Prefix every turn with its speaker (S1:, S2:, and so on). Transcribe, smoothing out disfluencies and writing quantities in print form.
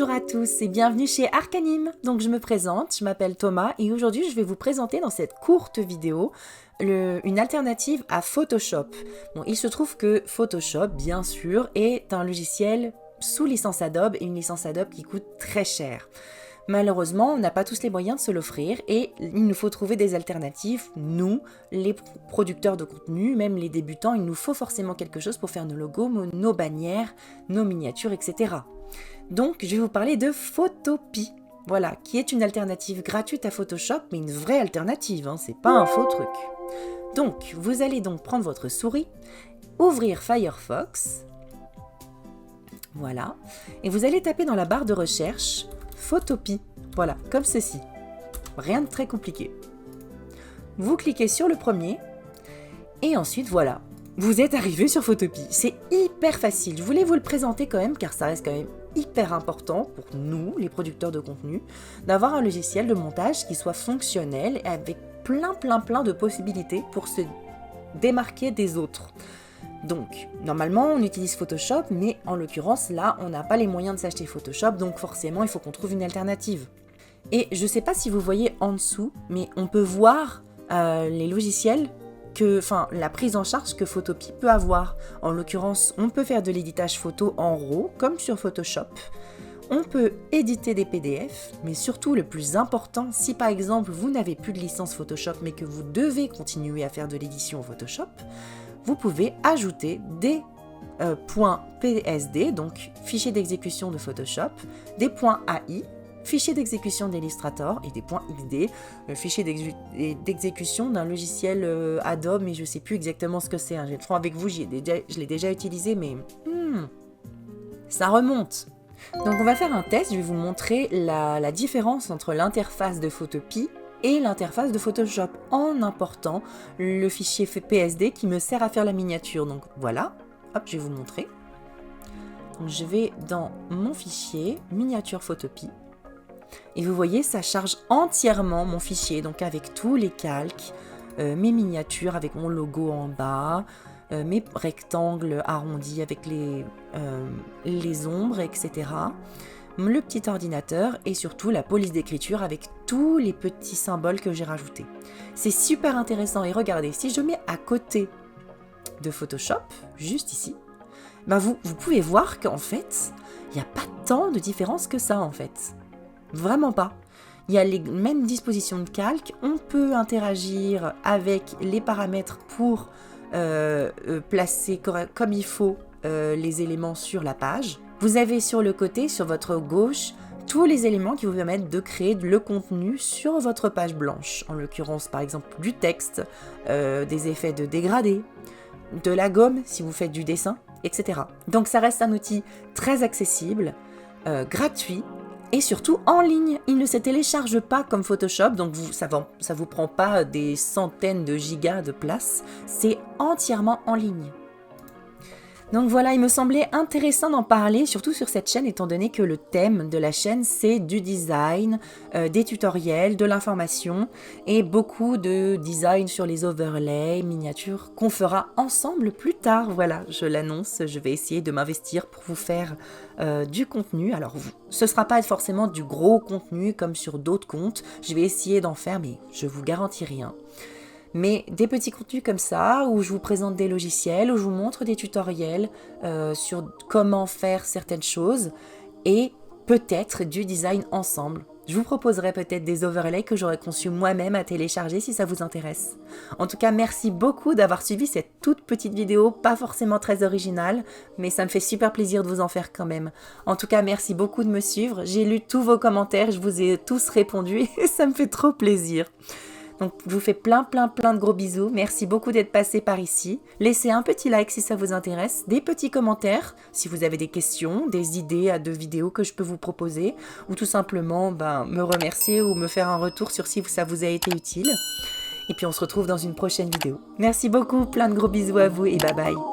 S1: Bonjour à tous et bienvenue chez Arcanime. Donc je me présente, je m'appelle Thomas et aujourd'hui je vais vous présenter dans cette courte vidéo une alternative à Photoshop. Bon, il se trouve que Photoshop, bien sûr, est un logiciel sous licence Adobe et une licence Adobe qui coûte très cher. Malheureusement, on n'a pas tous les moyens de se l'offrir et il nous faut trouver des alternatives. Nous, les producteurs de contenu, même les débutants, il nous faut forcément quelque chose pour faire nos logos, nos bannières, nos miniatures, etc. Donc, je vais vous parler de Photopea, voilà, qui est une alternative gratuite à Photoshop, mais une vraie alternative, hein, c'est pas un faux truc. Donc, vous allez donc prendre votre souris, ouvrir Firefox, voilà, et vous allez taper dans la barre de recherche Photopea, voilà, comme ceci. Rien de très compliqué. Vous cliquez sur le premier, et ensuite, voilà, vous êtes arrivé sur Photopea. C'est hyper facile, je voulais vous le présenter quand même, car ça reste quand même hyper important pour nous, les producteurs de contenu, d'avoir un logiciel de montage qui soit fonctionnel et avec plein de possibilités pour se démarquer des autres. Donc, normalement, on utilise Photoshop, mais en l'occurrence, là, on n'a pas les moyens de s'acheter Photoshop, donc forcément, il faut qu'on trouve une alternative. Et je ne sais pas si vous voyez en dessous, mais on peut voir les logiciels, la prise en charge que Photopea peut avoir. En l'occurrence, on peut faire de l'éditage photo en RAW, comme sur Photoshop. On peut éditer des PDF, mais surtout le plus important, si par exemple vous n'avez plus de licence Photoshop, mais que vous devez continuer à faire de l'édition Photoshop, vous pouvez ajouter des .psd, donc fichier d'exécution de Photoshop, des .ai, fichier d'exécution d'Illustrator et des .xd, fichier d'exécution d'un logiciel Adobe, mais je ne sais plus exactement ce que c'est. Hein. Je vais être franc avec vous, je l'ai déjà utilisé, mais ça remonte. Donc on va faire un test, je vais vous montrer la différence entre l'interface de Photopea et l'interface de Photoshop en important le fichier PSD qui me sert à faire la miniature. Donc voilà, hop, je vais vous montrer. Donc, je vais dans mon fichier miniature Photopea et vous voyez, ça charge entièrement mon fichier, donc avec tous les calques, mes miniatures avec mon logo en bas, mes rectangles arrondis avec les ombres, etc. Le petit ordinateur et surtout la police d'écriture avec tous les petits symboles que j'ai rajoutés. C'est super intéressant et regardez, si je mets à côté de Photoshop, juste ici, ben vous pouvez voir qu'en fait, il n'y a pas tant de différence que ça en fait. Vraiment pas. Il y a les mêmes dispositions de calque, on peut interagir avec les paramètres pour placer comme il faut les éléments sur la page. Vous avez sur le côté, sur votre gauche, tous les éléments qui vous permettent de créer le contenu sur votre page blanche. En l'occurrence, par exemple, du texte, des effets de dégradé, de la gomme si vous faites du dessin, etc. Donc ça reste un outil très accessible, gratuit, et surtout en ligne. Il ne se télécharge pas comme Photoshop, donc ça vous prend pas des centaines de gigas de place. C'est entièrement en ligne. Donc voilà, il me semblait intéressant d'en parler, surtout sur cette chaîne, étant donné que le thème de la chaîne, c'est du design, des tutoriels, de l'information, et beaucoup de design sur les overlays, miniatures, qu'on fera ensemble plus tard. Voilà, je l'annonce, je vais essayer de m'investir pour vous faire du contenu. Alors, ce ne sera pas forcément du gros contenu comme sur d'autres comptes, je vais essayer d'en faire, mais je vous garantis rien. Mais des petits contenus comme ça, où je vous présente des logiciels, où je vous montre des tutoriels sur comment faire certaines choses, et peut-être du design ensemble. Je vous proposerai peut-être des overlays que j'aurais conçus moi-même à télécharger si ça vous intéresse. En tout cas, merci beaucoup d'avoir suivi cette toute petite vidéo, pas forcément très originale, mais ça me fait super plaisir de vous en faire quand même. En tout cas, merci beaucoup de me suivre. J'ai lu tous vos commentaires, je vous ai tous répondu et ça me fait trop plaisir. Donc, je vous fais plein de gros bisous. Merci beaucoup d'être passé par ici. Laissez un petit like si ça vous intéresse, des petits commentaires si vous avez des questions, des idées de vidéos que je peux vous proposer, ou tout simplement me remercier ou me faire un retour sur si ça vous a été utile. Et puis, on se retrouve dans une prochaine vidéo. Merci beaucoup, plein de gros bisous à vous et bye bye.